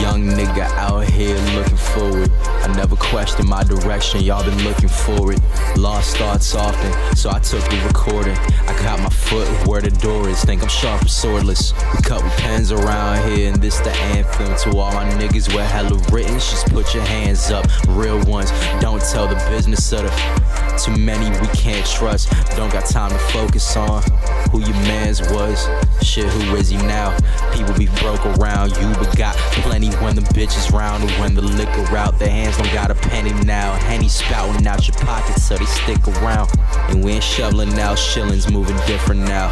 young nigga out here looking forward. I never questioned my direction, y'all been looking for it. Lost thoughts often, so I took a recording. I got my foot where the door is, think I'm sharp and swordless. We cut with pens around here, and this the anthem to all my niggas with hella written. Just put your hands up, real ones. Don't tell the business of the too many we can't trust. Don't got time to focus on who your mans was. Shit, who is he now? People be broke around you, but got plenty when the bitches round. And when the liquor out, their hands don't got a penny now. Henny spouting out your pockets so they stick around. And we ain't shoveling out shillings, moving different now.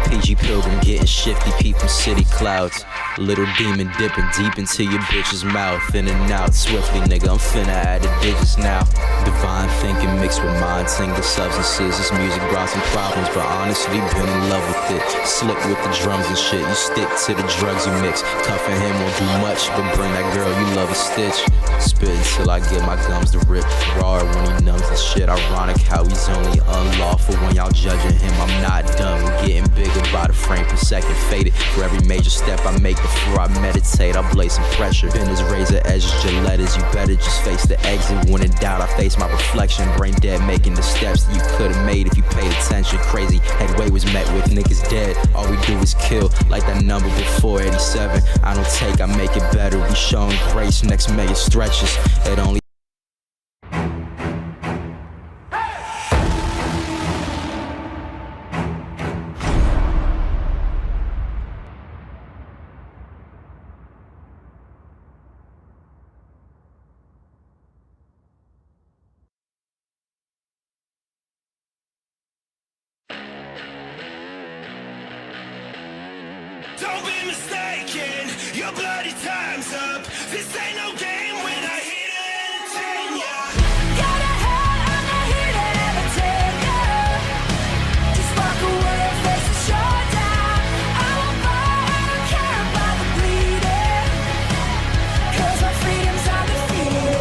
PG Pilgrim getting shifty, peep from city clouds. Little demon dipping deep into your bitch's mouth. In and out swiftly, nigga, I'm finna add the digits now. Divine thinking mixed with mind-tingling substances. This music brought some problems, but honestly been in love with it. Slick with the drums and shit, you stick to the drugs you mix. Tough and him won't do much, but bring that girl you love a stitch. Spit until I get my gums to rip raw when he numbs the shit. Ironic how he's only unlawful when y'all judging him. I'm not done, we're getting bigger by the frame per second. Faded for every major step I make before I meditate. I blaze some pressure. Been as razor edges, Gilettas. You better just face the exit. When in doubt, I face my reflection. Brain dead, making the steps that you could've made if you paid attention. Crazy headway was met with niggas dead. All we do is kill, like that number before 87. I don't take, I make it better. We showing grace, next mega stretches. It only Don't be mistaken, your bloody time's up. This ain't no game when I hit it and entertain ya. Got a heart, I'm not here to entertain ya. Just walk away and face the showdown. I won't fight, I don't care about the bleeding. 'Cause my freedom's undefeated.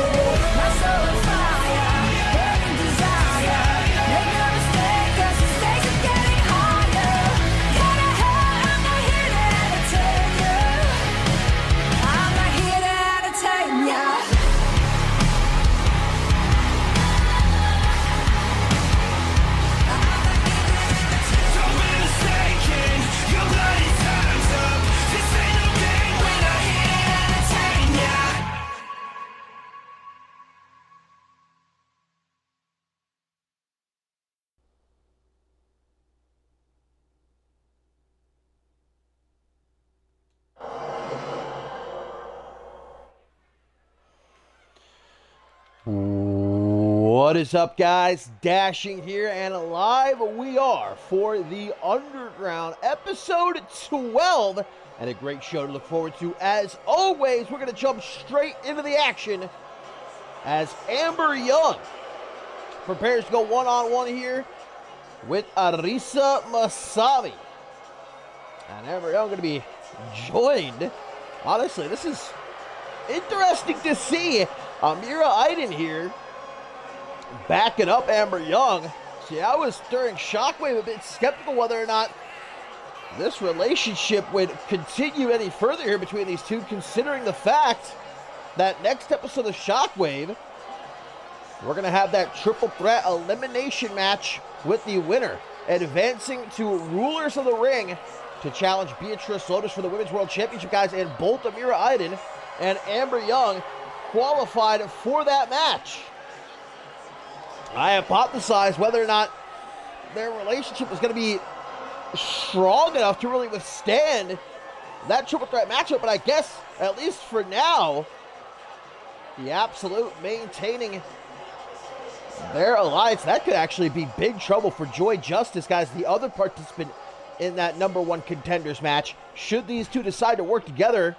My soul on fire, burning desire. Make no mistake, 'cause the stakes are getting higher. Got a heart, I'm not here to entertain ya. I'm not here to entertain ya. Don't be mistaken, your bloody time's up. This ain't no game when I hit it and entertain ya. What is up, guys? Dashing here and live we are for the Underground episode 12, and a great show to look forward to. As always, we're going to jump straight into the action as Amber Young prepares to go one-on-one here with Arisa Masami. And Amber Young going to be joined. Honestly, this is interesting to see. Amira Aiden here backing up Amber Young. See, I was during Shockwave a bit skeptical whether or not this relationship would continue any further here between these two, considering the fact that next episode of Shockwave, we're going to have that triple threat elimination match with the winner advancing to Rulers of the Ring to challenge Beatrice Lotus for the Women's World Championship, guys, and both Amira Aiden and Amber Young qualified for that match. I hypothesized whether or not their relationship was going to be strong enough to really withstand that triple threat matchup, but I guess, at least for now, the Absolute maintaining their alliance. That could actually be big trouble for Joy Justice, guys, the other participant in that number one contenders match. Should these two decide to work together,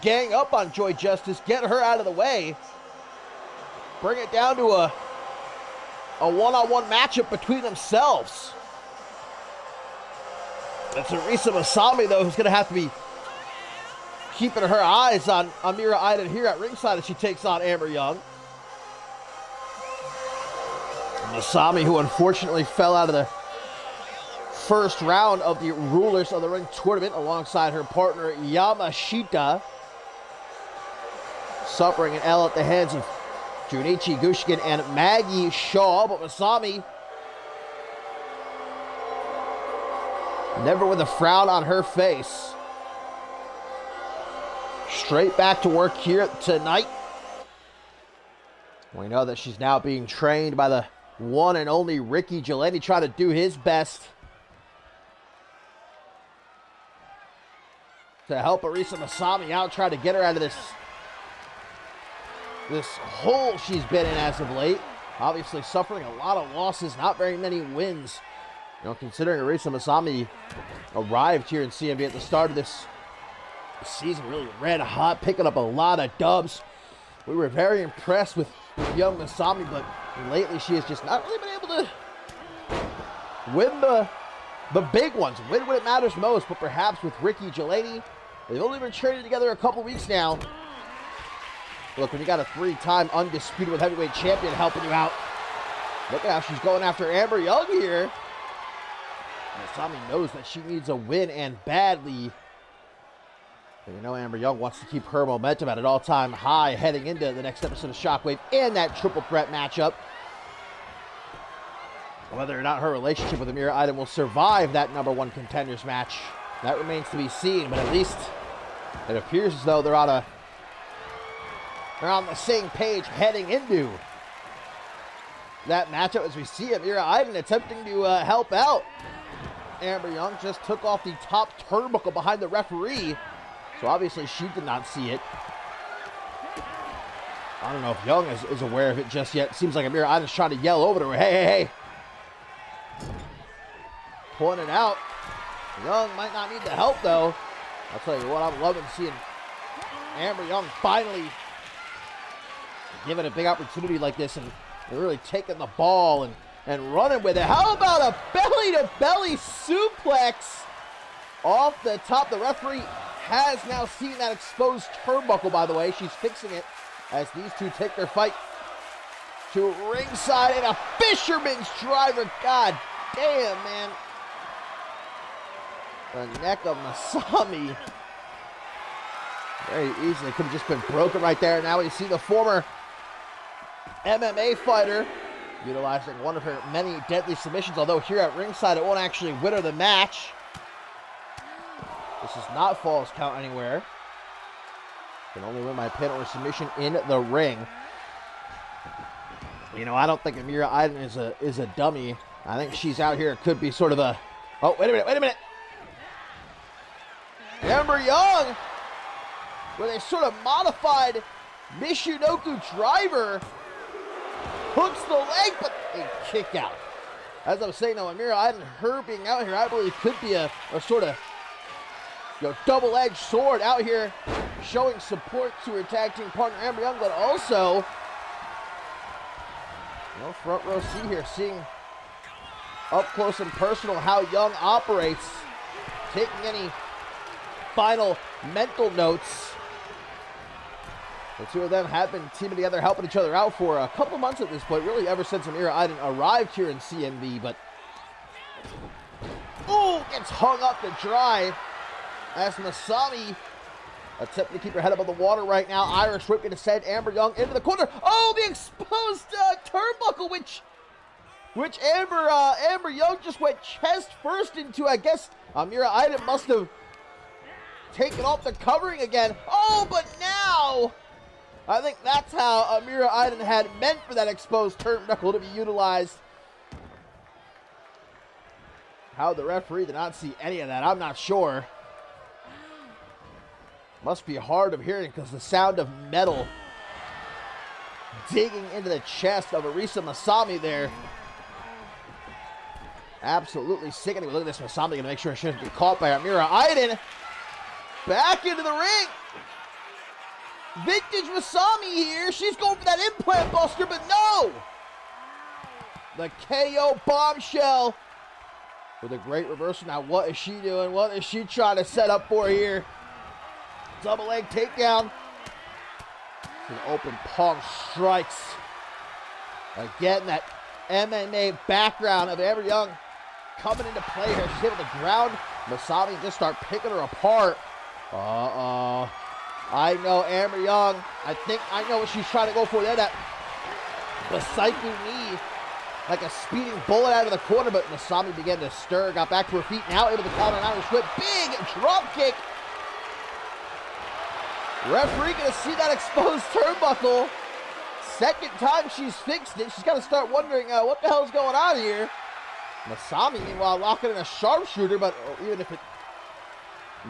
gang up on Joy Justice, get her out of the way, bring it down to a one-on-one matchup between themselves. It's Arisa Masami, though, who's going to have to be keeping her eyes on Amira Aiden here at ringside as she takes on Amber Young. Masami, who unfortunately fell out of the first round of the Rulers of the Ring tournament alongside her partner Yamashita. suffering an L at the hands of Junichi Gushkin and Maggie Shaw, but Masami never with a frown on her face. Straight back to work here tonight. We know that she's now being trained by the one and only Ricky Geleni, trying to do his best to help Arisa Masami out, try to get her out of this hole she's been in as of late. Obviously suffering a lot of losses, not very many wins. You know, considering Arisa Masami arrived here in CMV at the start of this season, really red hot, picking up a lot of dubs. We were very impressed with young Masami, but lately she has just not really been able to win the big ones, win when it matters most. But perhaps with Ricky Geleni, they've only been training together a couple weeks now. Look, when you got a 3-time undisputed heavyweight champion helping you out, look at how she's going after Amber Young here. Masami knows that she needs a win, and badly. But you know Amber Young wants to keep her momentum at an all-time high heading into the next episode of Shockwave and that triple threat matchup. Whether or not her relationship with Amira Iden will survive that #1 contenders match, that remains to be seen. But at least it appears as though they're on the same page heading into that matchup, as we see Amira Iden attempting to help out. Amber Young just took off the top turnbuckle behind the referee, so obviously she did not see it. I don't know if Young is aware of it just yet. Seems like Amira Iden's trying to yell over to her, hey, hey, hey. Pulling it out. Young might not need the help, though. I'll tell you what, I'm loving seeing Amber Young finally given a big opportunity like this and really taking the ball and running with it. How about a belly-to-belly suplex off the top? The referee has now seen that exposed turnbuckle, by the way. She's fixing it as these two take their fight to ringside, and a fisherman's driver. God damn, man. The neck of Masami very easily could have just been broken right there. Now we see the former MMA fighter utilizing one of her many deadly submissions, although here at ringside it won't actually win her the match. This is not falls count anywhere. Can only win by pin or submission in the ring. You know, I don't think Amira Iden is a dummy. I think she's out here. It could be sort of a... Oh, wait a minute. Amber Young with a sort of modified Michinoku driver hooks the leg, but a kick out. As I was saying, though, Amira Iden, her being out here, I believe could be a sort of double-edged sword out here, showing support to her tag team partner Amber Young, but also front row seat here, seeing up close and personal how Young operates, taking any final mental notes. The two of them have been teaming together, helping each other out for a couple months at this point, really ever since Amira Iden arrived here in CMV, but gets hung up to dry as Masami attempting to keep her head above the water right now. Irish whip to send Amber Young into the corner. Oh, the exposed turnbuckle, which Amber Young just went chest first into. I guess Amira Iden must have taken off the covering again. Oh, but now I think that's how Amira Iden had meant for that exposed turnbuckle to be utilized. How the referee did not see any of that, I'm not sure. Must be hard of hearing because the sound of metal digging into the chest of Arisa Masami there. Absolutely sickening. Look at this, Masami going to make sure she doesn't get caught by Amira Iden. Back into the ring. Vintage Masami here. She's going for that implant buster, but no. The KO bombshell with a great reversal. Now, what is she doing? What is she trying to set up for here? Double leg takedown. An open palm strikes. Again, that MMA background of Amber Young coming into play here. She's able to ground Masami and just start picking her apart. I know Amber Young. I think I know what she's trying to go for there. That cycling knee, like a speeding bullet out of the corner, but Masami began to stir, got back to her feet, now able to counter an Irish whip. Big drop kick. Referee gonna see that exposed turnbuckle. Second time she's fixed it. She's got to start wondering what the hell's going on here. Masami, meanwhile, locking in a sharpshooter, but even if it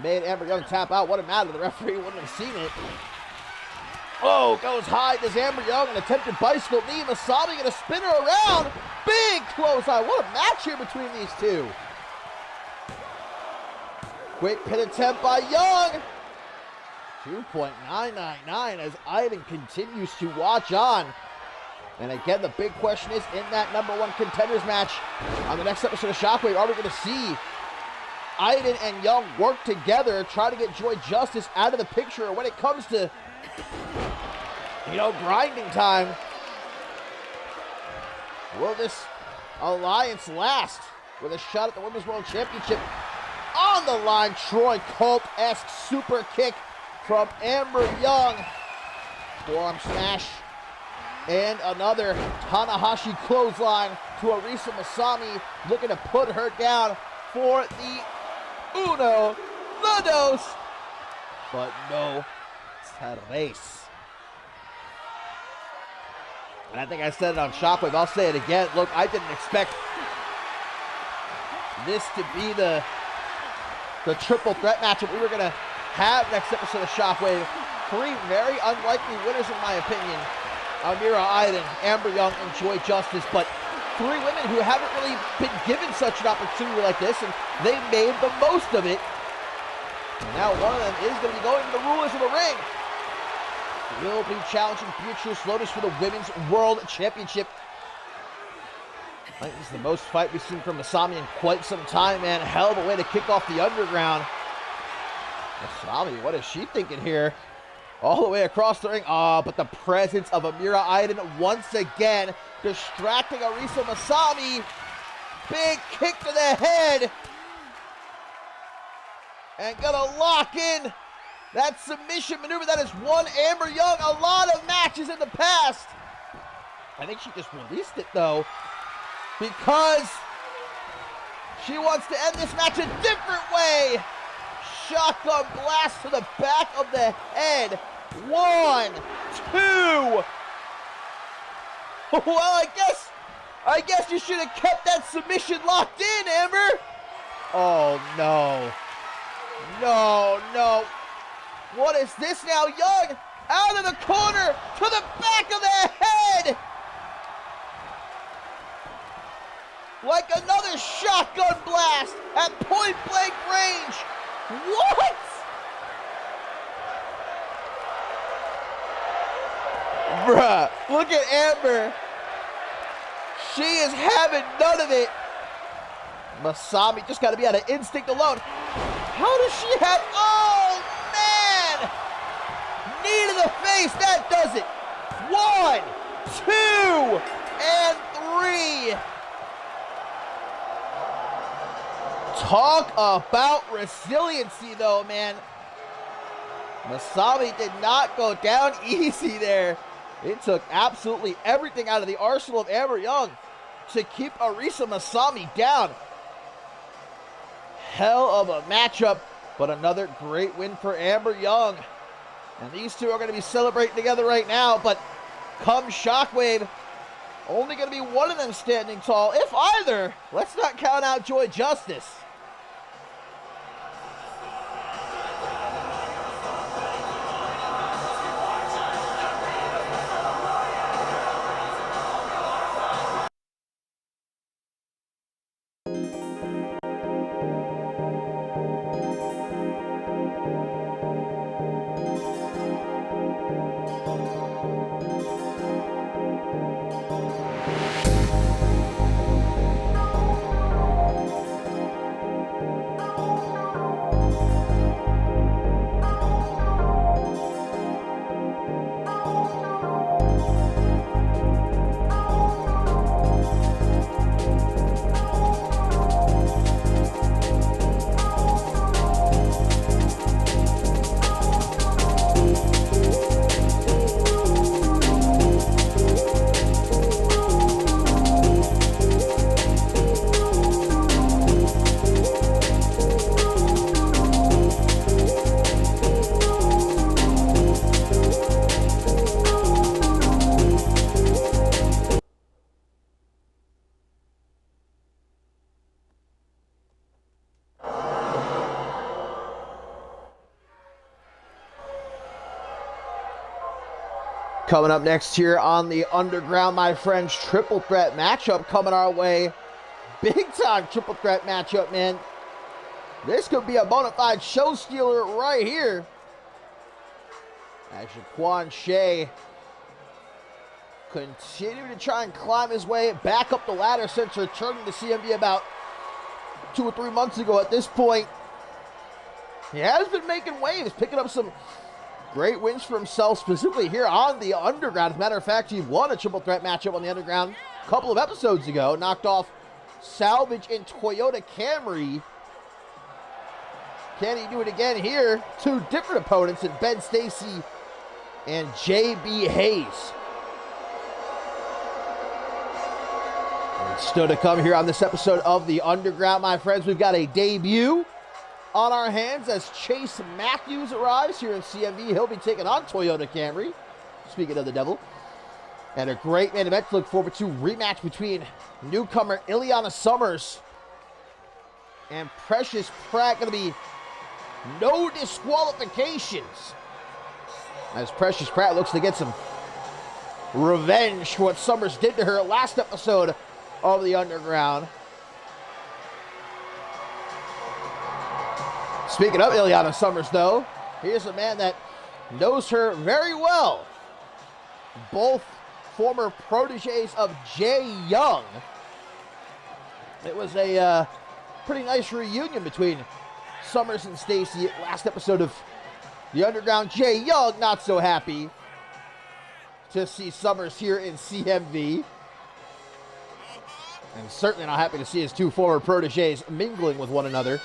made Amber Young tap out, what a matter. The referee wouldn't have seen it. Oh, goes high. Does Amber Young an attempted bicycle knee. Masami going to spin her around. Big clothesline. What a match here between these two. Quick pin attempt by Young. 2.999 as Iden continues to watch on. And again, the big question is, in that #1 contenders match on the next episode of Shockwave, are we going to see Iden and Young work together, try to get Joy Justice out of the picture? Or when it comes to, grinding time, will this alliance last? With a shot at the Women's World Championship on the line. Troy Colt-esque super kick from Amber Young. Forearm smash. And another Tanahashi clothesline to Arisa Masami, looking to put her down for the uno, the dos, but no tres. And I think I said it on Shockwave, I'll say it again. Look, I didn't expect this to be the triple threat matchup we were going to have next episode of Shockwave. Three very unlikely winners in my opinion. Amira Iden, Amber Young, and Joy Justice, but three women who haven't really been given such an opportunity like this, and they made the most of it. And now one of them is going to be going to the rulers of the ring. Will be challenging Beatrice Lotus for the Women's World Championship. I think this is the most fight we've seen from Masami in quite some time, man. Hell of a way to kick off the Underground. Masami, what is she thinking here? All the way across the ring. But the presence of Amira Iden once again distracting Arisa Masami. Big kick to the head. And gonna lock in that submission maneuver. That has won Amber Young a lot of matches in the past. I think she just released it though, because she wants to end this match a different way. Shotgun blast to the back of the head. 1, 2. Well, I guess you should have kept that submission locked in, Amber. Oh, no. No. What is this now? Young out of the corner to the back of the head. Like another shotgun blast at point blank range. What? Bruh, look at Amber. She is having none of it. Masami just got to be out of instinct alone. How does she have... Oh, man! Knee to the face, that does it. 1, 2, and 3. Talk about resiliency, though, man. Masami did not go down easy there. It took absolutely everything out of the arsenal of Amber Young to keep Arisa Masami down. Hell of a matchup, but another great win for Amber Young. And these two are going to be celebrating together right now, but come Shockwave, only going to be one of them standing tall, if either. Let's not count out Joy Justice. Coming up next here on the Underground, my friends, triple threat matchup coming our way. Big time triple threat matchup, man. This could be a bona fide show stealer right here. As Jaquan Shea continue to try and climb his way back up the ladder since returning to CMV about 2 or 3 months ago. At this point, he has been making waves, picking up some great wins for himself, specifically here on the Underground. As a matter of fact, he won a triple threat matchup on the Underground a couple of episodes ago, knocked off Salvage and Toyota Camry. Can he do it again here? 2 different opponents in Ben Stacy and JB Hayes. And still to come here on this episode of the Underground, my friends, we've got a debut on our hands as Chase Matthews arrives here in CMV. He'll be taking on Toyota Camry, speaking of the devil. And a great main event to look forward to. Rematch between newcomer Ileana Summers and Precious Pratt. Going to be no disqualifications, as Precious Pratt looks to get some revenge for what Summers did to her last episode of the Underground. Speaking of Ileana Summers, though, here's a man that knows her very well. Both former proteges of Jay Young. It was a pretty nice reunion between Summers and Stacy last episode of the Underground. Jay Young not so happy to see Summers here in CMV. And certainly not happy to see his 2 former proteges mingling with one another.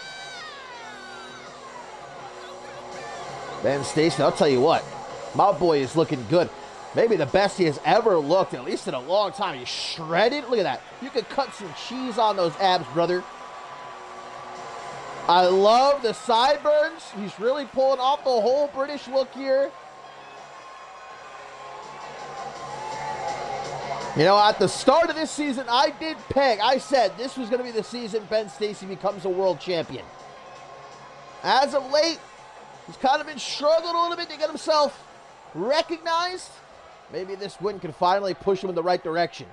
Ben Stacy, I'll tell you what, my boy is looking good. Maybe the best he has ever looked, at least in a long time. He's shredded. Look at that. You could cut some cheese on those abs, brother. I love the sideburns. He's really pulling off the whole British look here. You know, at the start of this season, I said this was going to be the season Ben Stacy becomes a world champion. As of late, he's kind of been struggling a little bit to get himself recognized. Maybe this win can finally push him in the right direction.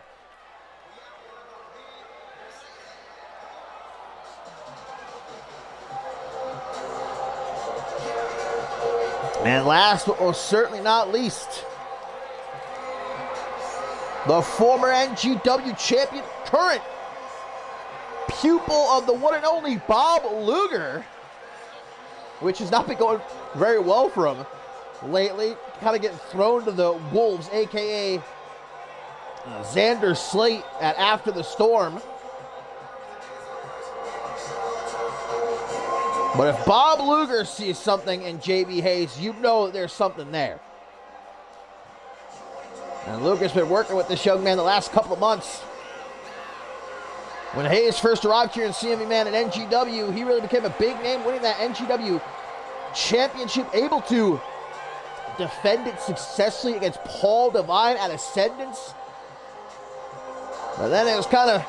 And last but most certainly not least, the former NGW champion, current pupil of the one and only Bob Luger, which has not been going very well for him lately. Kind of getting thrown to the wolves, a.k.a. Xander Slate at After the Storm. But if Bob Luger sees something in JB Hayes, you know that there's something there. And Luger's been working with this young man the last couple of months. When Hayes first arrived here in CMV, man, at NGW, he really became a big name, winning that NGW championship, able to defend it successfully against Paul Devine at Ascendance. But then it was kind of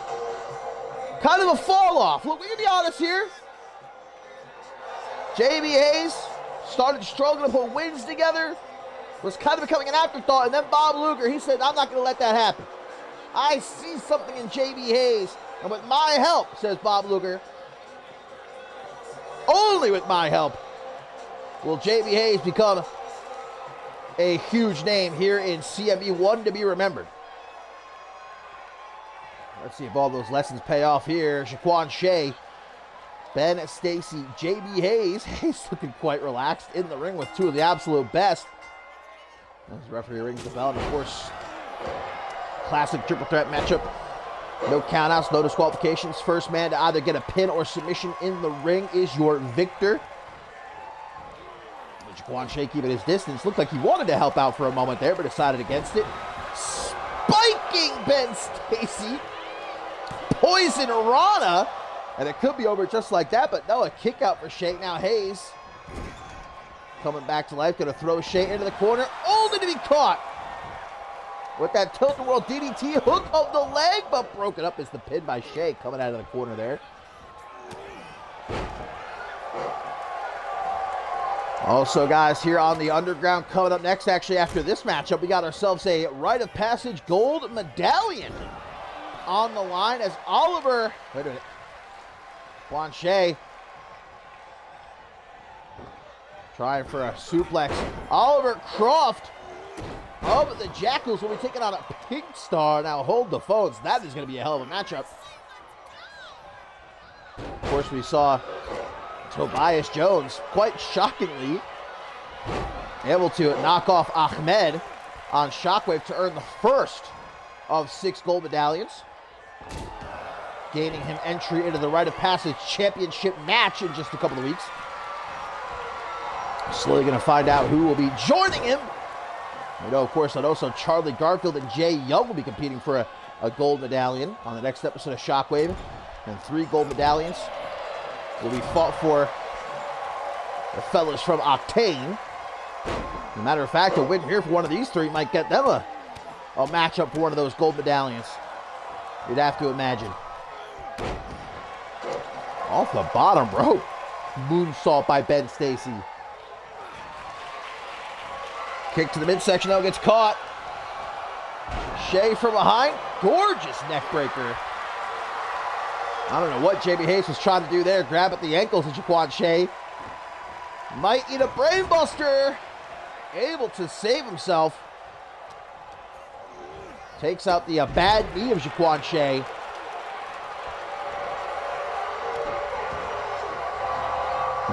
a fall off. Look, we can be honest here. JB Hayes started struggling to put wins together, was kind of becoming an afterthought, and then Bob Luger, he said, I'm not going to let that happen. I see something in JB Hayes, and with my help, says Bob Luger, only with my help will JB Hayes become a huge name here in CMV, one to be remembered. Let's see if all those lessons pay off here. Jaquan Shea, Ben Stacy, JB Hayes. Hayes looking quite relaxed in the ring with 2 of the absolute best. As the referee rings the bell, and of course, classic triple threat matchup. No countouts, no disqualifications. First man to either get a pin or submission in the ring is your victor. Jaquan Shea keeping his distance. Looked like he wanted to help out for a moment there, but decided against it. Spiking Ben Stacy. Poison Rana. And it could be over just like that, but no, a kick out for Shea. Now Hayes coming back to life, going to throw Shea into the corner, only to be caught with that tilt-a-whirl DDT hook of the leg, but broken up as the pin by Shea coming out of the corner there. Also, guys, here on the Underground, coming up next, actually after this matchup, we got ourselves a rite of passage gold medallion on the line as Oliver, wait a minute, Blanchet trying for a suplex. Oliver Croft of the Jackals will be taking on a Pink Star. Now hold the phones. That is going to be a hell of a matchup. Of course, we saw Tobias Jones, quite shockingly, able to knock off Ahmed on Shockwave to earn the first of 6 gold medallions, gaining him entry into the Rite of Passage Championship match in just a couple of weeks. Slowly going to find out who will be joining him. We know, of course, that also Charlie Garfield and Jay Young will be competing for a gold medallion on the next episode of Shockwave. And 3 gold medallions will be fought for the fellas from Octane. As a matter of fact, a win here for one of these 3 might get them a matchup for one of those gold medallions. You'd have to imagine. Off the bottom rope. Moonsault by Ben Stacy. Kick to the midsection, though, gets caught. Shea from behind. Gorgeous neck breaker. I don't know what JB Hayes was trying to do there. Grab at the ankles of Jaquan Shea. Might eat a brainbuster. Able to save himself. Takes out the bad knee of Jaquan Shea.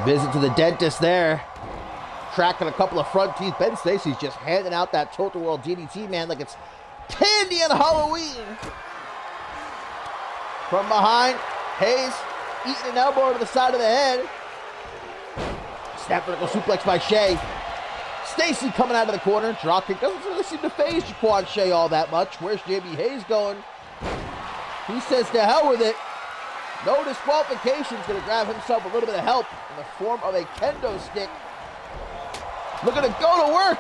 Visit to the dentist there. Cracking a couple of front teeth. Ben Stacy's just handing out that Total World DDT, man, like it's candy on Halloween. From behind, Hayes eating an elbow to the side of the head. Snap vertical suplex by Shea. Stacy coming out of the corner. Drop kick doesn't really seem to faze Jaquan Shea all that much. Where's JB Hayes going? He says to hell with it. No disqualification. He's going to grab himself a little bit of help in the form of a kendo stick. Looking to go to work.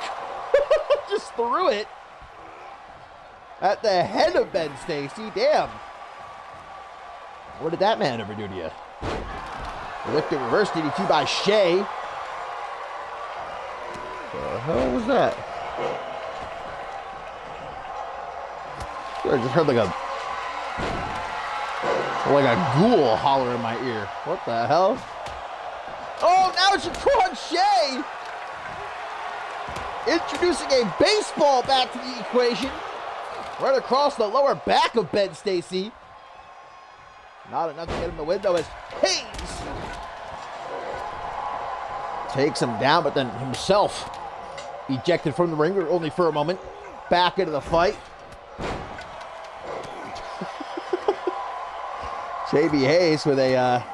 Just threw it at the head of Ben Stacy. Damn. What did that man ever do to you? Lifted reverse DDT by Shea. What the hell was that? I just heard like a ghoul holler in my ear. What the hell? Oh, now it's Jaquan Shea introducing a baseball bat to the equation. Right across the lower back of Ben Stacy. Not enough to get him the window as Hayes takes him down, but then himself ejected from the ring, only for a moment. Back into the fight. JB Hayes with a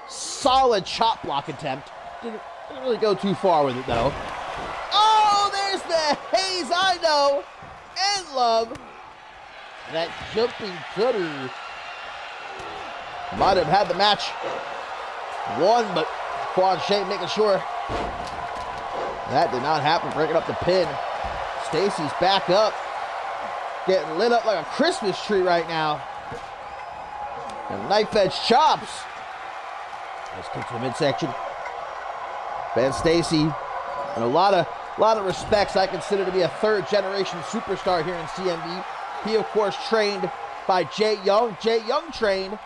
solid chop block attempt. Didn't really go too far with it, though. Oh, there's the Hayes I know and love. That jumping cutter. Might have had the match won, but Jaquan Shea making sure that did not happen. Breaking up the pin. Stacy's back up. Getting lit up like a Christmas tree right now. And knife edge chops. Let's kick to the midsection. Ben Stacy, in a lot of respects, I consider to be a 3rd generation superstar here in CMV. He, of course, trained by Jay Young. Jay Young trained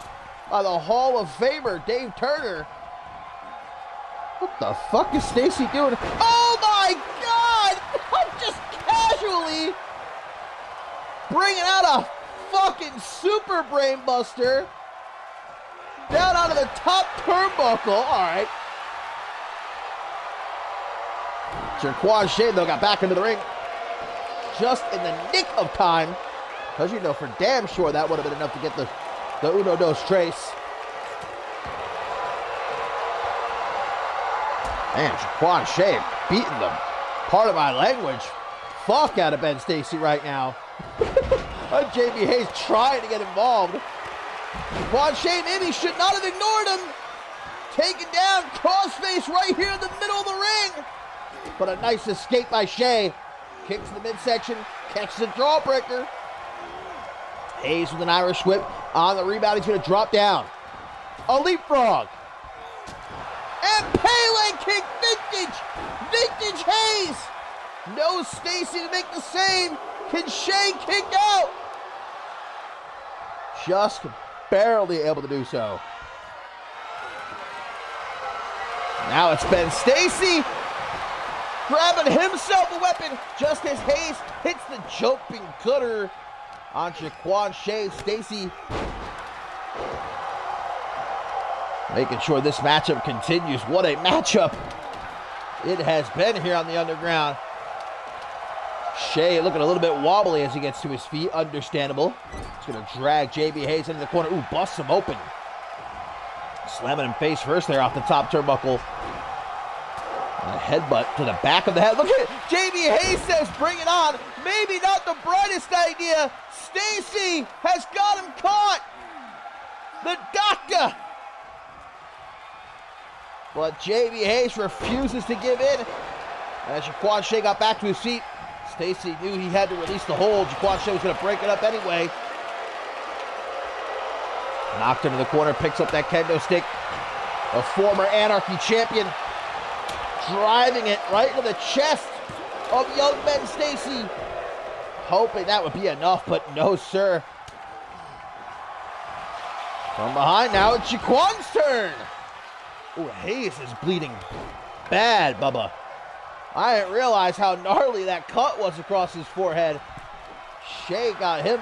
by the Hall of Famer, Dave Turner. What the fuck is Stacy doing? Oh my God! I'm just casually bringing out a fucking super brainbuster down onto the top turnbuckle. All right. Jaquan Shea, though, got back into the ring just in the nick of time. Because you know for damn sure that would have been enough to get the Uno Dos Tres. Man, Jaquan Shea beating the part of my language fuck out of Ben Stacy right now. JB Hayes trying to get involved. Jaquan Shea maybe should not have ignored him. Taken down, crossface right here in the middle of the ring. But a nice escape by Shea. Kicks to the midsection, catches a jawbreaker. Hayes with an Irish whip on the rebound. He's going to drop down. A leapfrog. And Pele kick Vintage Hayes. No Stacy to make the save. Can Shea kick out? Just barely able to do so. Now it's Ben Stacy grabbing himself a weapon just as Hayes hits the jumping cutter on Jaquan Shea. Stacy making sure this matchup continues. What a matchup it has been here on the Underground. Shea looking a little bit wobbly as he gets to his feet. Understandable. He's going to drag JB Hayes into the corner. Ooh, busts him open. Slamming him face first there off the top turnbuckle. And a headbutt to the back of the head. Look at it. JB Hayes says, bring it on. Maybe not the brightest idea. Stacy has got him caught. The doctor. But JB Hayes refuses to give in. As Jaquan Shea got back to his feet, Stacy knew he had to release the hold. Jaquan Shea was going to break it up anyway. Knocked into the corner, picks up that kendo stick. A former Anarchy champion driving it right into the chest of young Ben Stacy. Hoping that would be enough, but no, sir. From behind now, it's Jaquan's turn. Ooh, Hayes is bleeding bad, Bubba. I didn't realize how gnarly that cut was across his forehead. Shea got him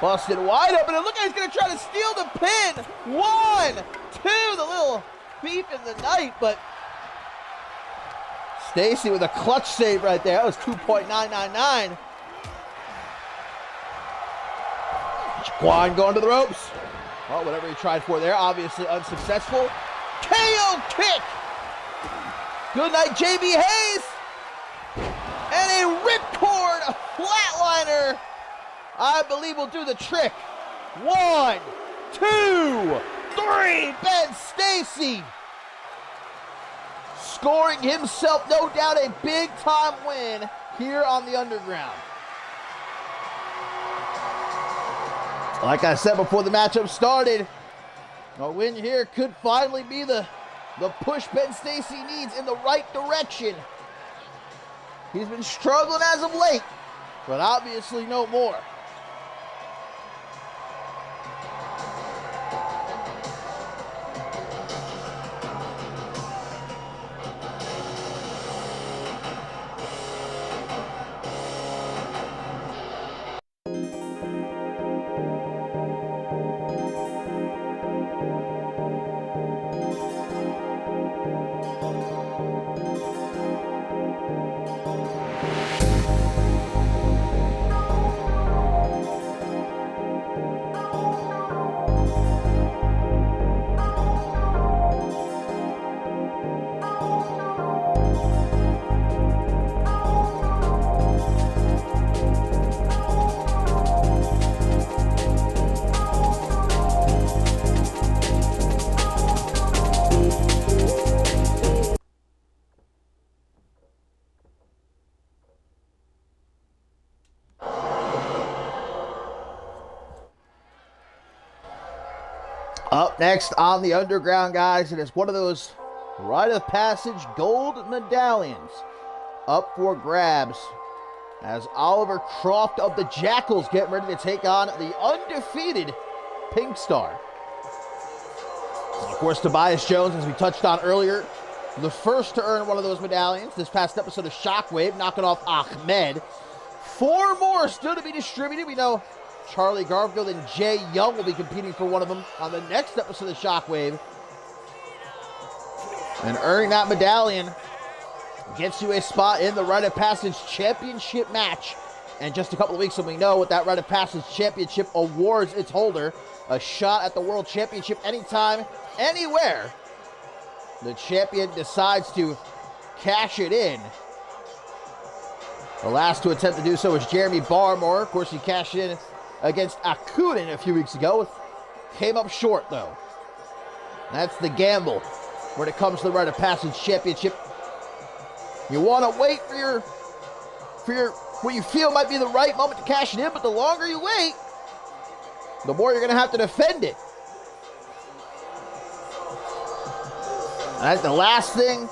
busted wide open, and look like he's going to try to steal the pin. 1, 2, the little beep in the night, but Stacy with a clutch save right there. That was 2.999. Jaquan going to the ropes. Well, whatever he tried for there, obviously unsuccessful. KO kick. Good night, JB Hayes. And a ripcord flatliner, I believe, will do the trick. 1, 2, 3. Ben Stacy scoring himself, no doubt, a big-time win here on the Underground. Like I said before the matchup started, a win here could finally be the push Ben Stacy needs in the right direction. He's been struggling as of late, but obviously no more. Up next on the Underground, guys, it is one of those rite of passage gold medallions up for grabs as Oliver Croft of the Jackals getting ready to take on the undefeated Pink Star. And of course, Tobias Jones, as we touched on earlier, the first to earn one of those medallions this past episode of Shockwave, knocking off Ahmed. 4 more still to be distributed. We know Charlie Garfield and Jay Young will be competing for one of them on the next episode of Shockwave. And earning that medallion gets you a spot in the Rite of Passage Championship match. And just a couple of weeks, and we know what that Rite of Passage Championship awards its holder. A shot at the World Championship anytime, anywhere the champion decides to cash it in. The last to attempt to do so was Jeremy Barmore. Of course, he cashed in against Akunin a few weeks ago. Came up short, though. That's the gamble when it comes to the Rite of Passage Championship. You want to wait for your what you feel might be the right moment to cash it in, but the longer you wait, the more you're going to have to defend it. And that's the last thing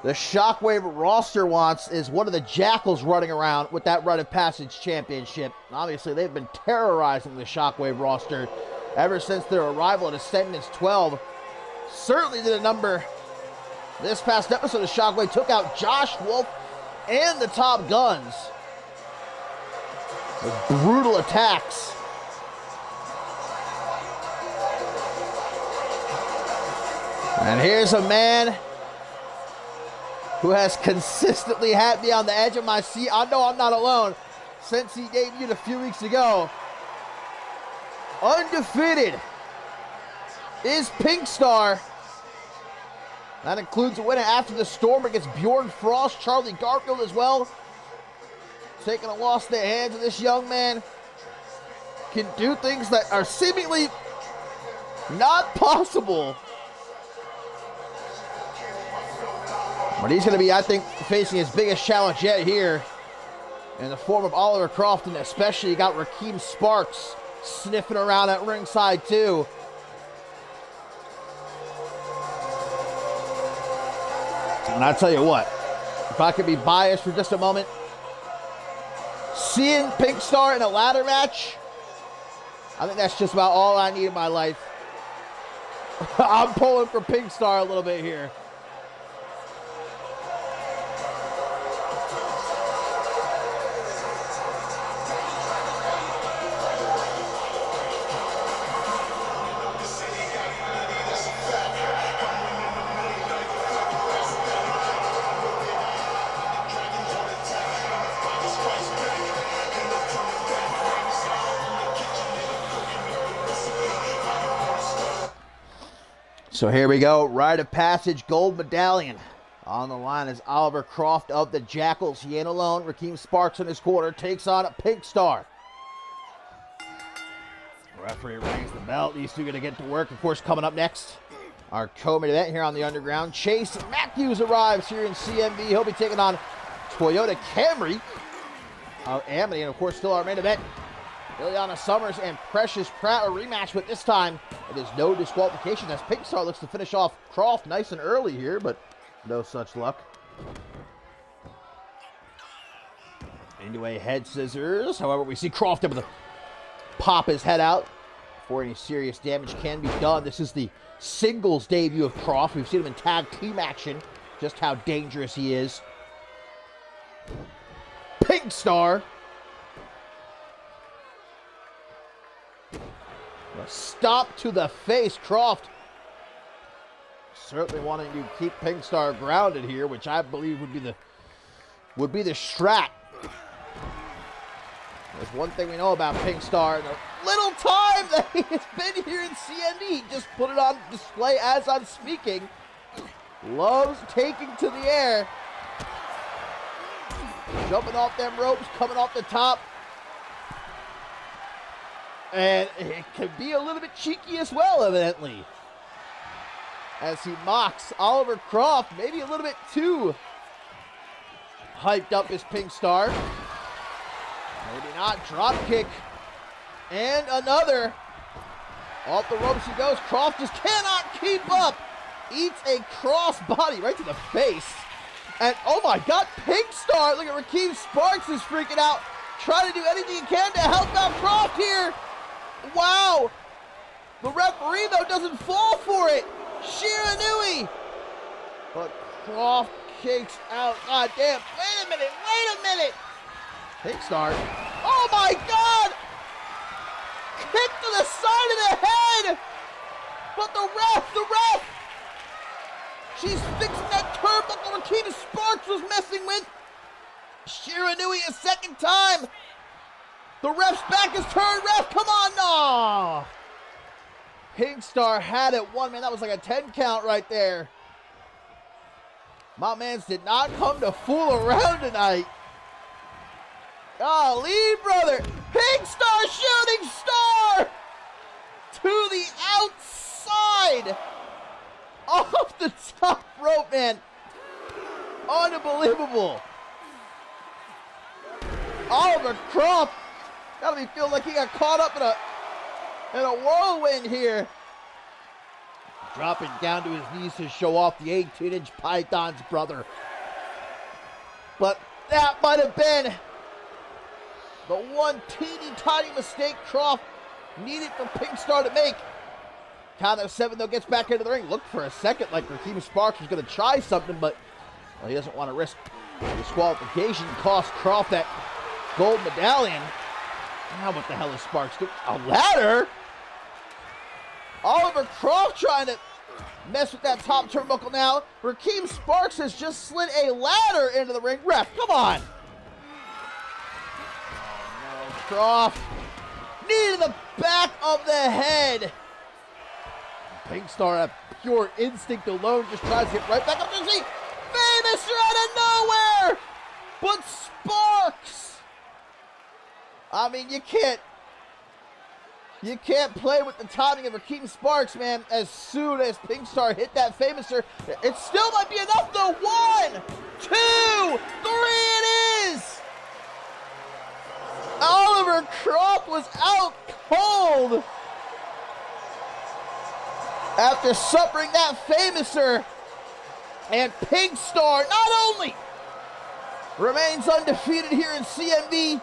the Shockwave roster wants is one of the Jackals running around with that Rite of Passage championship. Obviously, they've been terrorizing the Shockwave roster ever since their arrival at Ascendance 12. Certainly did a number this past episode of Shockwave. Took out Josh Wolf and the Top Guns with brutal attacks. And here's a man who has consistently had me on the edge of my seat. I know I'm not alone since he debuted a few weeks ago. Undefeated is Pink Star. That includes a win after the storm against Bjorn Frost, Charlie Garfield as well. Taking a loss to the hands of this young man. Can do things that are seemingly not possible. But he's going to be, I think, facing his biggest challenge yet here in the form of Oliver Croft, and especially you got Rakeem Sparks sniffing around at ringside too. And I'll tell you what, if I could be biased for just a moment, seeing Pink Star in a ladder match, I think that's just about all I need in my life. I'm pulling for Pink Star a little bit here. So here we go, Rite of Passage Gold Medallion. On the line is Oliver Croft of the Jackals. He ain't alone. Rakeem Sparks in his corner takes on a Pink Star. Referee rings the bell. These two going to get to work. Of course, coming up next, our co-main event here on the Underground. Chase Matthews arrives here in CMV. He'll be taking on Toyota Camry of Amity. And of course, still our main event, Ileana Summers and Precious Pratt, a rematch, but this time it is no disqualification as Pink Star looks to finish off Croft nice and early here, but no such luck. Into a head scissors. However, we see Croft able to pop his head out before any serious damage can be done. This is the singles debut of Croft. We've seen him in tag team action, just how dangerous he is. Pink Star. A stop to the face. Croft certainly wanting to keep Pink Star grounded here, which I believe would be the strat. There's one thing we know about Pink Star, in the little time that he has been here in CMV, he just put it on display as I'm speaking. Loves taking to the air, jumping off them ropes, coming off the top. And it could be a little bit cheeky as well, evidently, as he mocks Oliver Croft, maybe a little bit too hyped up his Pink Star. Maybe not. Drop kick. And another. Off the ropes he goes. Croft just cannot keep up. Eats a cross body right to the face. And oh my God, Pink Star. Look at Rakeem Sparks is freaking out. Trying to do anything he can to help out Croft here. Wow. The referee, though, doesn't fall for it. Shiranui. But Croft kicks out. God damn. Wait a minute. Wait a minute. Pink Star. Oh my God. Kick to the side of the head. But the ref. She's fixing that turnbuckle Rakeem Sparks was messing with. Shiranui a second time. The ref's back is turned. Ref, come on. No. Pink Star had it one, man. That was like a 10 count right there. My mans did not come to fool around tonight. Golly, brother. Pink Star shooting star to the outside. Off the top rope, man. Unbelievable. Oliver Croft gotta be feeling like he got caught up in a whirlwind here. dropping down to his knees to show off the 18-inch Python's brother. But that might have been the one teeny tiny mistake Croft needed for Pink Star to make. Count of 7 though, gets back into the ring. Looked for a second like Raheem Sparks was going to try something, but he doesn't want to risk disqualification. Cost Croft that gold medallion. Now what the hell is Sparks doing? A ladder? Oliver Croft trying to mess with that top turnbuckle now. Raheem Sparks has just slid a ladder into the ring. Ref, come on. Oh, no. Croft. Knee to the back of the head. Pink Star, at pure instinct alone, just tries to get right back up to his feet. Famous out of nowhere. But Sparks. I mean, you can't play with the timing of Raheem Sparks, man. As soon as Pink Star hit that Famouser, it still might be enough though. 1, 2, 3, it is! Oliver Croft was out cold after suffering that Famouser. And Pink Star not only remains undefeated here in CMV,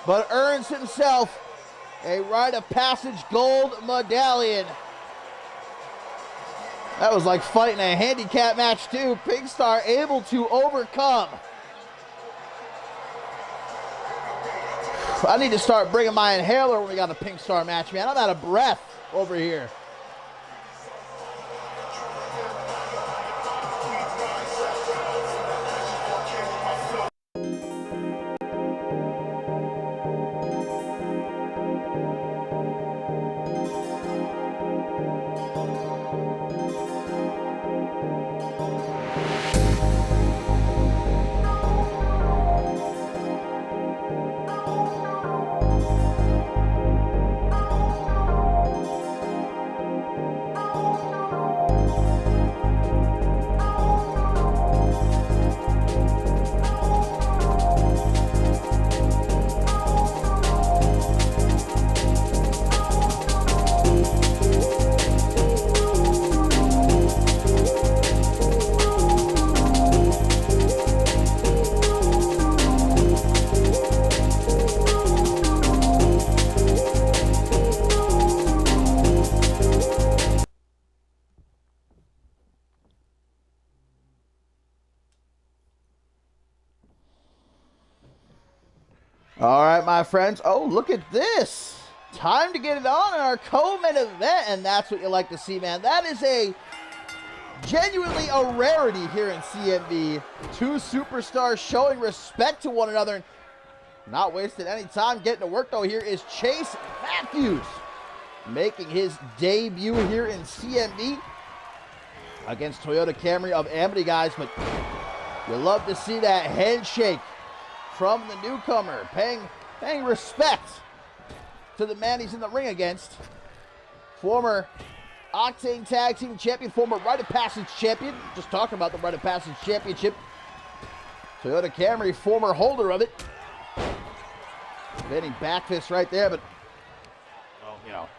but earns himself a rite of passage gold medallion. That was like fighting a handicap match too. Pink Star able to overcome. I need to start bringing my inhaler when we got a Pink Star match, man. I'm out of breath over here. All right, my friends. Oh, look at this. Time to get it on in our co-main event, and that's what you like to see, man. That is genuinely a rarity here in CMV. Two superstars showing respect to one another and not wasting any time getting to work, though. Here is Chase Matthews making his debut here in CMV against Toyota Camry of Amity, guys, but you love to see that handshake from the newcomer, paying respect to the man he's in the ring against. Former Octane Tag Team Champion, former Rite of Passage Champion. Just talking about the Rite of Passage Championship. Toyota Camry, former holder of it. Hitting back fist right there, but, well, you know,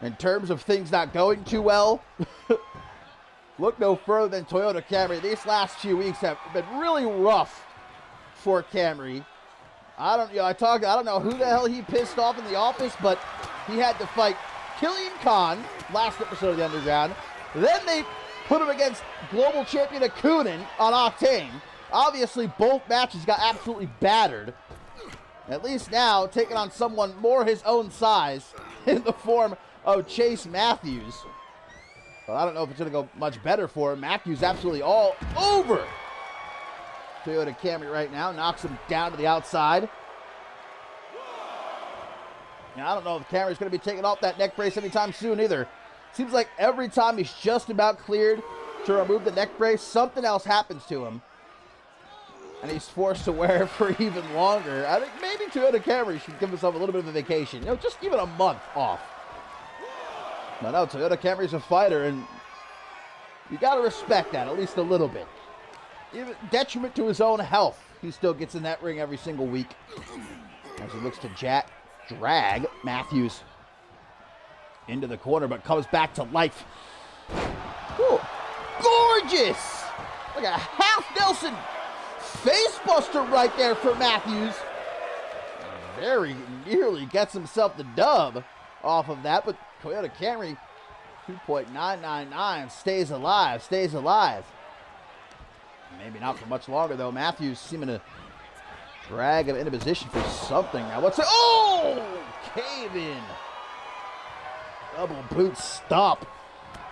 in terms of things not going too well, look no further than Toyota Camry. These last few weeks have been really rough for Camry. I don't know who the hell he pissed off in the office, but he had to fight Killian Khan last episode of The Underground. Then they put him against global champion Akunin on Octane. Obviously, both matches got absolutely battered. At least now, taking on someone more his own size in the form of Chase Matthews. But I don't know if it's going to go much better for him. Matthews absolutely all over Toyota Camry right now. Knocks him down to the outside. Now, I don't know if Camry's going to be taking off that neck brace anytime soon either. Seems like every time he's just about cleared to remove the neck brace, something else happens to him. And he's forced to wear it for even longer. I think maybe Toyota Camry should give himself a little bit of a vacation. You know, just give it a month off. But no, Toyota Camry's a fighter, and you got to respect that, at least a little bit. Even detriment to his own health, he still gets in that ring every single week. As he looks to drag Matthews into the corner, but comes back to life Ooh, gorgeous! Like a half Nelson facebuster right there for Matthews. Very nearly gets himself the dub off of that, but Toyota Camry 2.999 stays alive. Maybe not for much longer, though. Matthews seeming to drag him into position for something now. What's it? Oh! Cave in. Double boot stop.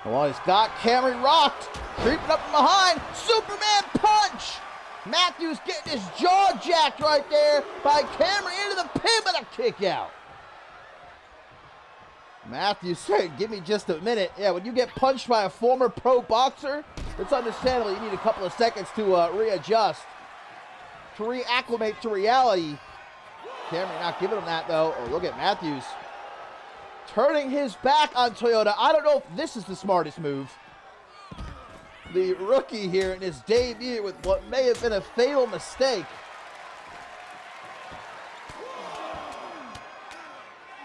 Well, he's got Camry rocked. Creeping up from behind. Superman punch! Matthews getting his jaw jacked right there by Camry into the pin, but a kick out. Matthews said, give me just a minute. Yeah, when you get punched by a former pro boxer, it's understandable you need a couple of seconds to readjust, to reacclimate to reality. Camry not giving him that, though. Oh, look at Matthews turning his back on Toyota. I don't know if this is the smartest move. The rookie here in his debut with what may have been a fatal mistake.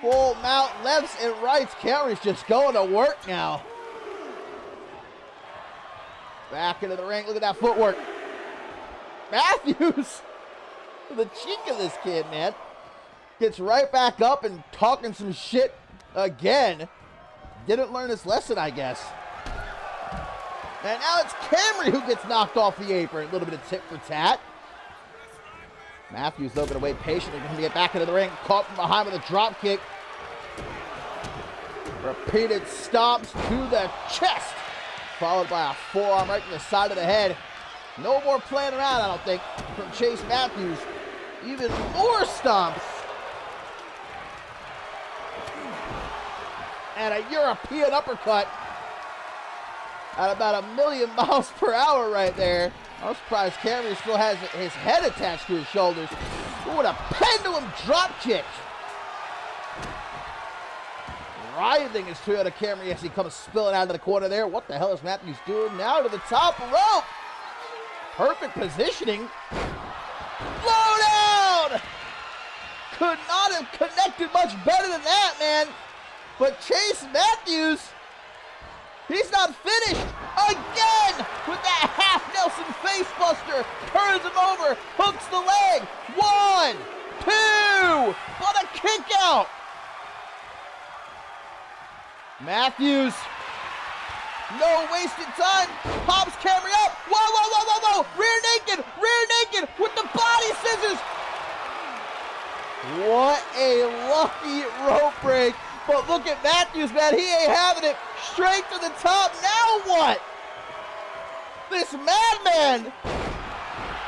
Full mount lefts and rights. Camry's just going to work now. Back into the ring. Look at that footwork. Matthews, the cheek of this kid, man. Gets right back up and talking some shit again. Didn't learn his lesson, I guess. And now it's Camry who gets knocked off the apron. A little bit of tit for tat. Matthews, though, going to wait patiently for him to get back into the ring. Caught from behind with a drop kick. Repeated stomps to the chest. Followed by a forearm right to the side of the head. No more playing around, I don't think, from Chase Matthews. Even more stomps. And a European uppercut at about 1,000,000 miles per hour right there. I'm surprised Camry still has his head attached to his shoulders. Ooh, what a pendulum drop kick. Writhing is Toyota Camry as he comes spilling out of the corner there. What the hell is Matthews doing now to the top rope? Perfect positioning. Blow down! Could not have connected much better than that, man. But Chase Matthews, he's not finished. Again with that half Nelson facebuster. Turns him over, hooks the leg. 1, 2, what a kick out. Matthews, no wasted time, pops Camry up. Whoa. Rear naked with the body scissors. What a lucky rope break. But look at Matthews, man. He ain't having it. Straight to the top. Now what? This madman.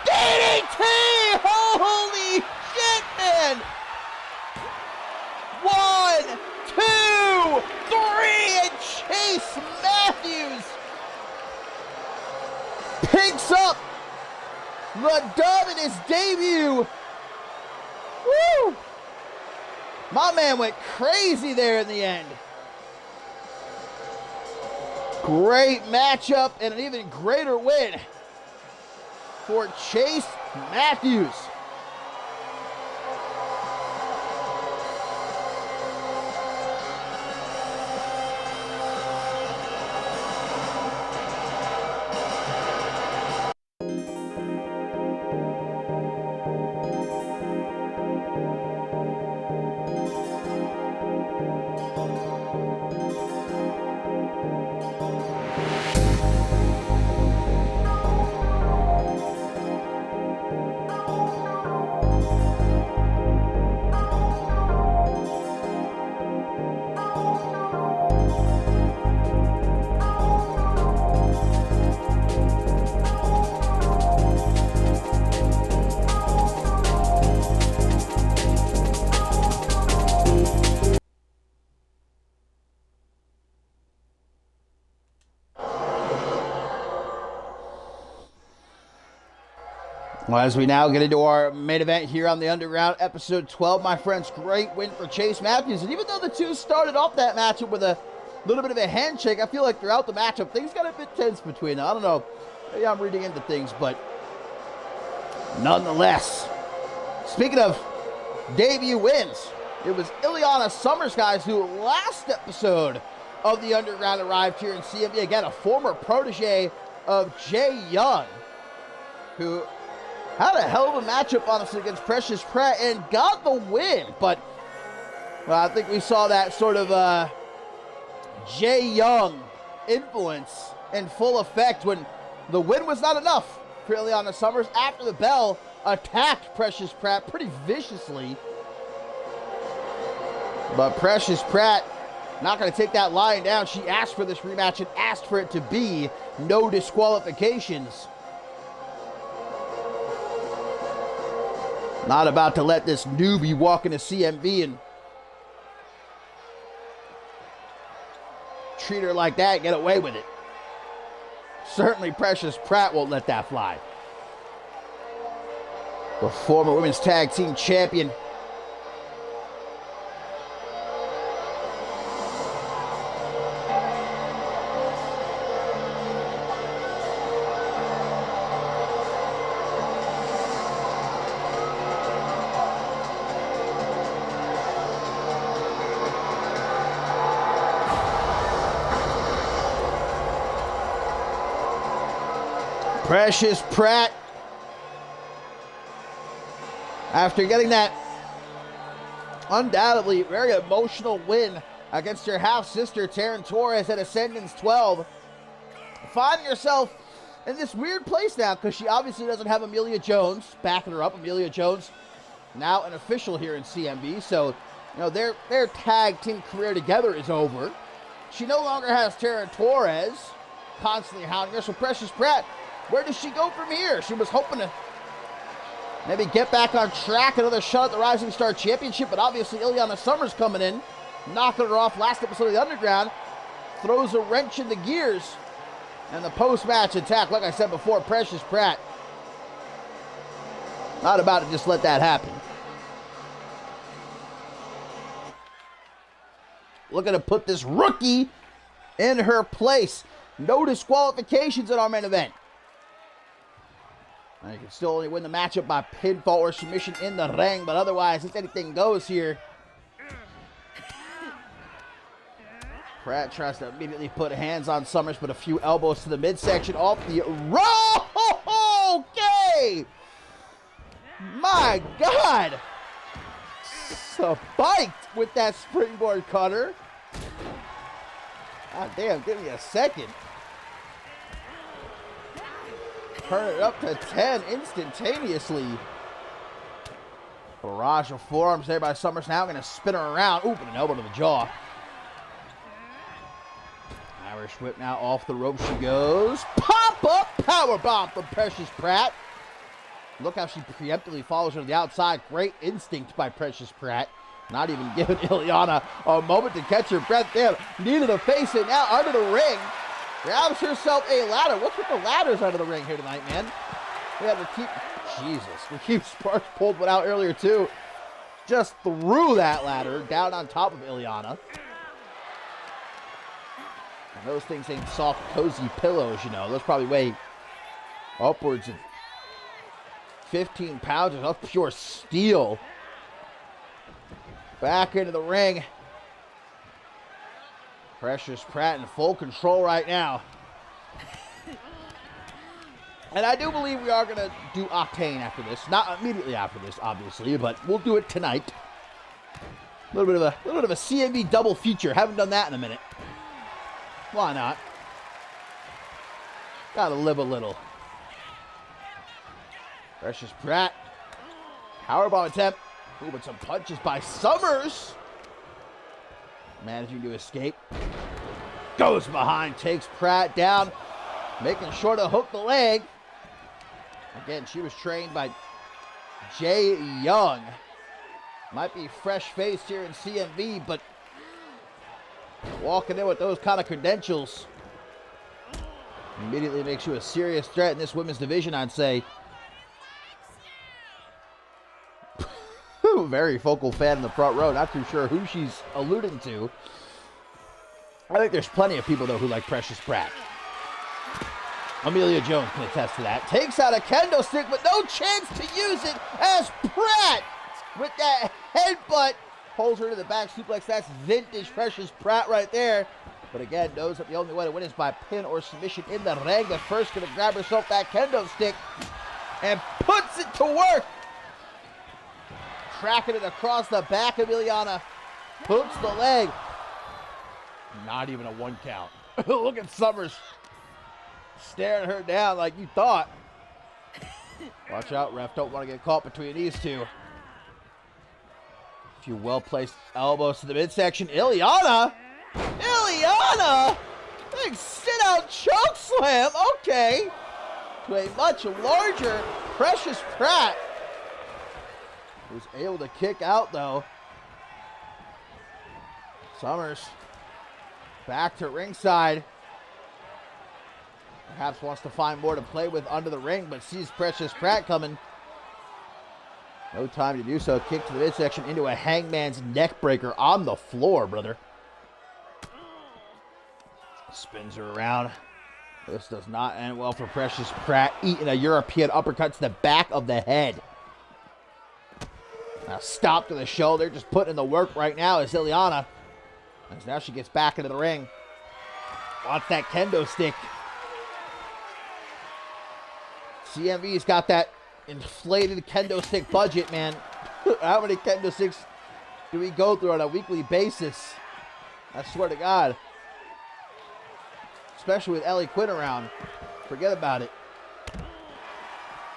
DDT! Holy shit, man. 1, 2, 3, and Chase Matthews picks up the dub in his debut. Woo! My man went crazy there in the end. Great matchup and an even greater win for Chase Matthews. Well, as we now get into our main event here on the Underground, episode 12, my friends, great win for Chase Matthews. And even though the two started off that matchup with a little bit of a handshake, I feel like throughout the matchup, things got a bit tense between them. I don't know. Maybe I'm reading into things, but nonetheless, speaking of debut wins, it was Ileana Summers, guys, who last episode of the Underground arrived here in CMV. Again, a former protege of Jay Young, who had a hell of a matchup, honestly, against Precious Pratt and got the win. But, well, I think we saw that sort of Jay Young influence in full effect when the win was not enough for Ileana Summers. After the bell, attacked Precious Pratt pretty viciously. But Precious Pratt not going to take that lying down. She asked for this rematch and asked for it to be no disqualifications. Not about to let this newbie walk into CMV and treat her like that and get away with it. Certainly Precious Pratt won't let that fly. The former women's tag team champion. Precious Pratt, after getting that undoubtedly very emotional win against her half-sister Taryn Torres at Ascendance 12, finding herself in this weird place now because she obviously doesn't have Amelia Jones backing her up. Amelia Jones now an official here in CMV, so you know their tag team career together is over. She no longer has Taryn Torres constantly hounding her, so Precious Pratt, where does she go from here? She was hoping to maybe get back on track, another shot at the Rising Star Championship, but obviously Ileana Summers coming in, knocking her off last episode of The Underground, throws a wrench in the gears, and the post-match attack, like I said before, Precious Pratt not about to just let that happen. Looking to put this rookie in her place. No disqualifications in our main event. Now, you can still only win the matchup by pinfall or submission in the ring, but otherwise, it's anything goes here. Pratt tries to immediately put hands on Summers, but a few elbows to the midsection off the rope. Okay! My God! Spiked with that springboard cutter. God damn, give me a second. Turn it up to 10 instantaneously. Barrage of forearms there by Summers. Now going to spin her around. Oop, and an elbow to the jaw. Irish whip now off the rope she goes. Pop-up powerbomb from Precious Pratt. Look how she preemptively follows her to the outside. Great instinct by Precious Pratt. Not even giving Ileana a moment to catch her breath there. Knee to the face and now under the ring. Grabs herself a ladder. What's with the ladders out of the ring here tonight, man? We had to keep... Jesus. We keep Sparks pulled one out earlier, too. Just threw that ladder down on top of Ileana. And those things ain't soft, cozy pillows, you know. Those probably weigh upwards of 15 pounds of pure steel. Back into the ring. Precious Pratt in full control right now. And I do believe we are going to do Octane after this. Not immediately after this, obviously, but we'll do it tonight. A little bit of a CMV double feature. Haven't done that in a minute. Why not? Gotta live a little. Precious Pratt. Powerbomb attempt. Ooh, but some punches by Summers. Managing to escape. Goes behind, takes Pratt down. Making sure to hook the leg. Again, she was trained by Jay Young. Might be fresh-faced here in CMV, but walking in with those kind of credentials immediately makes you a serious threat in this women's division, I'd say. Very vocal fan in the front row. Not too sure who she's alluding to. I think there's plenty of people, though, who like Precious Pratt. Amelia Jones can attest to that. Takes out a kendo stick, but no chance to use it as Pratt, with that headbutt, pulls her to the back suplex. That's vintage Precious Pratt right there. But again, knows that the only way to win is by pin or submission in the ring. But first, going to grab herself that kendo stick and puts it to work. Tracking it across the back of Ileana. Hooks the leg. Not even a 1 count. Look at Summers staring her down like you thought. Watch out, ref. Don't want to get caught between these two. A few well-placed elbows to the midsection. Ileana! Big sit-out choke slam. Okay. To a much larger Precious Pratt. Was able to kick out, though. Summers back to ringside. Perhaps wants to find more to play with under the ring, but sees Precious Pratt coming. No time to do so. Kick to the midsection into a hangman's neck breaker on the floor, brother. Spins her around. This does not end well for Precious Pratt. Eating a European uppercut to the back of the head. Now stop to the shoulder. Just putting in the work right now is Ileana. As now she gets back into the ring. Wants that kendo stick. CMV's got that inflated kendo stick budget, man. How many kendo sticks do we go through on a weekly basis? I swear to God. Especially with Ellie Quinn around. Forget about it.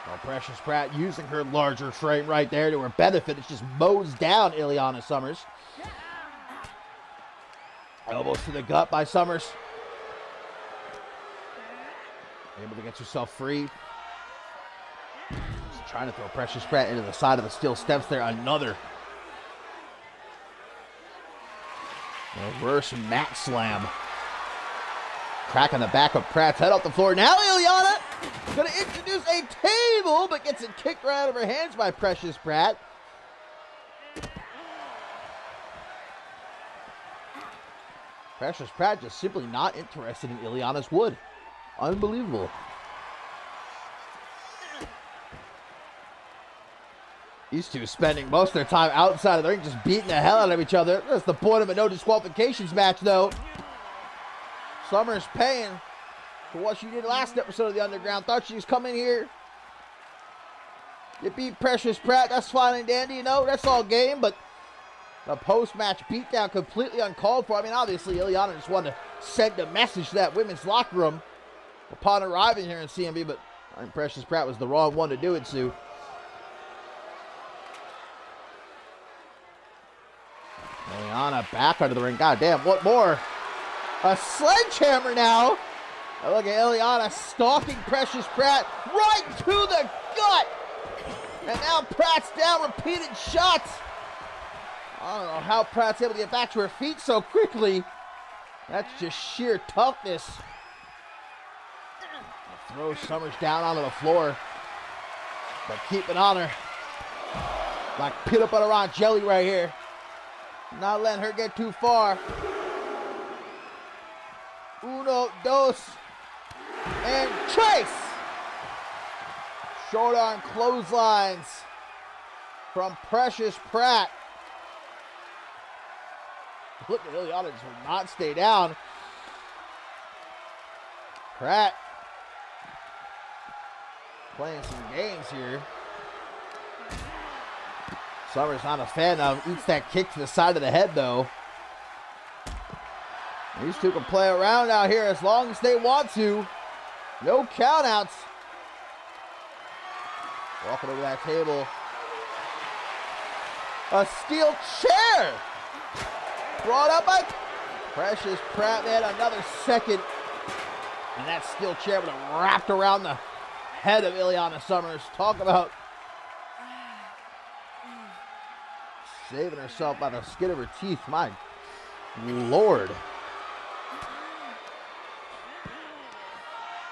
Well, Precious Pratt using her larger frame right there to her benefit. It just mows down Ileana Summers. Elbows to the gut by Summers. Able to get herself free. Just trying to throw Precious Pratt into the side of the steel steps there. Another reverse mat slam. Cracking the back of Pratt's head off the floor. Now Ileana going to introduce a table, but gets it kicked right out of her hands by Precious Pratt. Precious Pratt just simply not interested in Ileana's wood. Unbelievable. These two spending most of their time outside of the ring just beating the hell out of each other. That's the point of a no disqualifications match, though. Summers paying for what she did last episode of The Underground. Thought she was coming here. You beat Precious Pratt, that's fine and dandy, you know, that's all game, but the post-match beatdown completely uncalled for. I mean, obviously, Ileana just wanted to send a message to that women's locker room upon arriving here in CMV, but I think Precious Pratt was the wrong one to do it, Sue. Ileana back under the ring. God damn, what more? A sledgehammer now. Now look at Ileana stalking Precious Pratt right to the gut. And now Pratt's down, repeated shots. I don't know how Pratt's able to get back to her feet so quickly. That's just sheer toughness. Throw Summers down onto the floor. But keep it on her. Like peanut butter on jelly right here. Not letting her get too far. Uno, dos, and chase! Short arm clotheslines from Precious Pratt. Look at Ileana just will not stay down. Pratt playing some games here. Summers not a fan of. Eats that kick to the side of the head, though. These two can play around out here as long as they want to. No countouts. Walking over that table. A steel chair. Brought up by Precious Pratt, man. Another second. And that steel chair would have wrapped around the head of Ileana Summers. Talk about saving herself by the skin of her teeth. My Lord.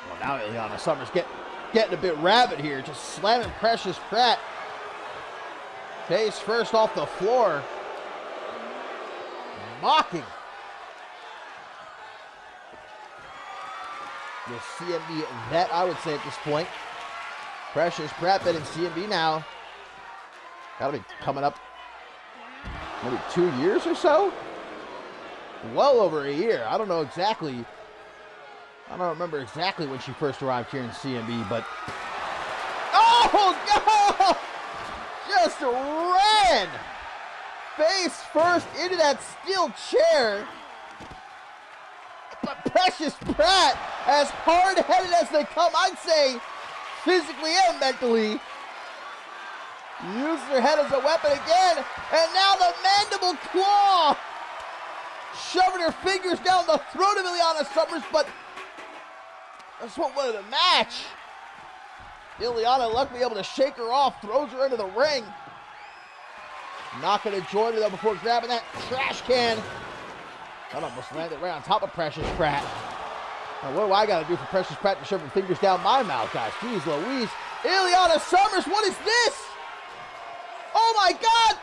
Well, now Ileana Summers getting a bit rabid here. Just slamming Precious Pratt face first off the floor. Mocking the CMV vet, I would say at this point. Precious Pratt been in CMV now. That'll be coming up maybe 2 years or so. well over a year. I don't remember exactly when she first arrived here in CMV, but oh God! Just ran face first into that steel chair. But Precious Pratt, as hard-headed as they come, I'd say physically and mentally, uses her head as a weapon again, and now the mandible claw, shoving her fingers down the throat of Ileana Summers, but that's what won the match. Ileana luckily able to shake her off, throws her into the ring. Not going to join her though before grabbing that trash can. That almost landed right on top of Precious Pratt. Now what do I got to do for Precious Pratt to shove her fingers down my mouth, guys? Jeez Louise. Ileana Summers, what is this? Oh my God!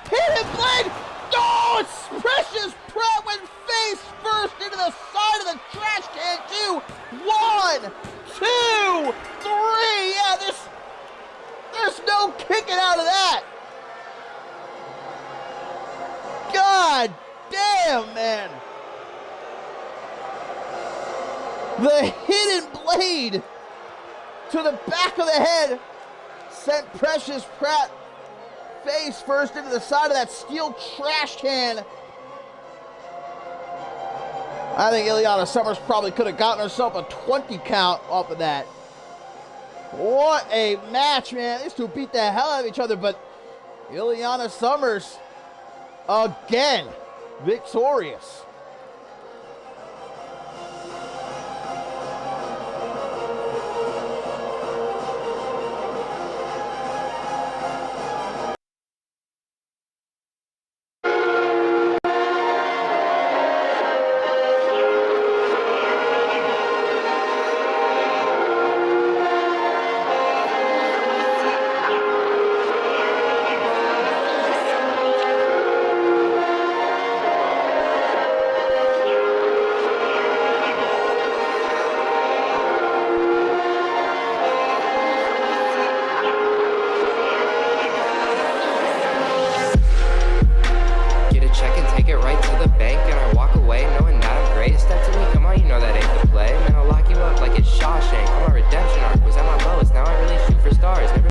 Pin and blade! Oh, it's Precious Pratt went face first into the side of the trash can too. 1, 2, 3. Yeah, there's no kicking out of that. God damn, man. The hidden blade to the back of the head sent Precious Pratt face first into the side of that steel trash can. I think Ileana Summers probably could have gotten herself a 20 count off of that. What a match, man. These two beat the hell out of each other, but Ileana Summers, again, victorious.